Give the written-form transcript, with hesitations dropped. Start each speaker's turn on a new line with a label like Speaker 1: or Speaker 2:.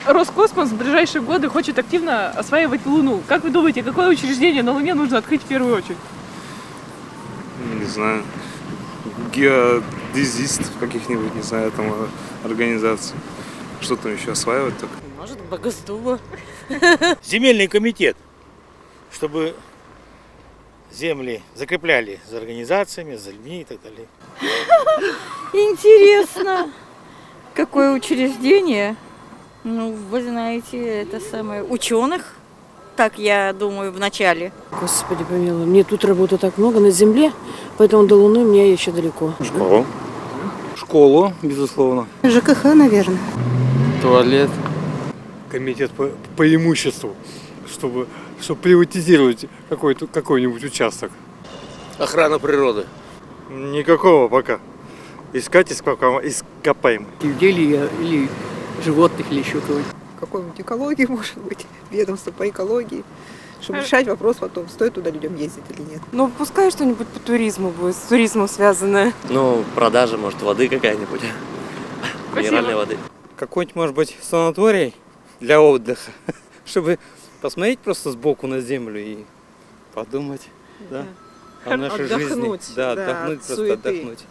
Speaker 1: Роскосмос в ближайшие годы хочет активно осваивать Луну. Как вы думаете, какое учреждение на Луне нужно открыть в первую очередь?
Speaker 2: Не знаю, геодезистов каких-нибудь, не знаю, там организаций. Что там еще осваивать только?
Speaker 3: Может, Богосдума.
Speaker 4: Земельный комитет, чтобы земли закрепляли за организациями, за людьми и так далее.
Speaker 5: Интересно, какое учреждение? Ну, вы знаете, это самое ученых, так я думаю, в начале.
Speaker 6: Господи помилуй, мне тут работы так много на земле, поэтому до Луны мне еще далеко.
Speaker 7: Школу. Школу, безусловно.
Speaker 8: ЖКХ, наверное.
Speaker 7: Туалет.
Speaker 4: Комитет по имуществу, чтобы приватизировать какой-нибудь участок.
Speaker 9: Охрана природы.
Speaker 4: Никакого пока. Искать ископаемых.
Speaker 6: Людей или животных, или еще кого-нибудь.
Speaker 8: Какой-нибудь экологии, может быть, ведомство по экологии, чтобы решать вопрос потом, стоит туда людям ездить или нет.
Speaker 3: Ну, пускай что-нибудь по туризму будет, с туризмом связанное.
Speaker 9: Ну, продажа, может, воды какая-нибудь. Минеральной воды.
Speaker 7: Какой-нибудь, может быть, санаторий для отдыха, чтобы посмотреть просто сбоку на землю и подумать, да, о нашей жизни.
Speaker 8: Отдохнуть,
Speaker 7: Да,
Speaker 8: да,
Speaker 7: отдохнуть,
Speaker 8: от
Speaker 7: просто
Speaker 8: суеты.
Speaker 7: отдохнуть.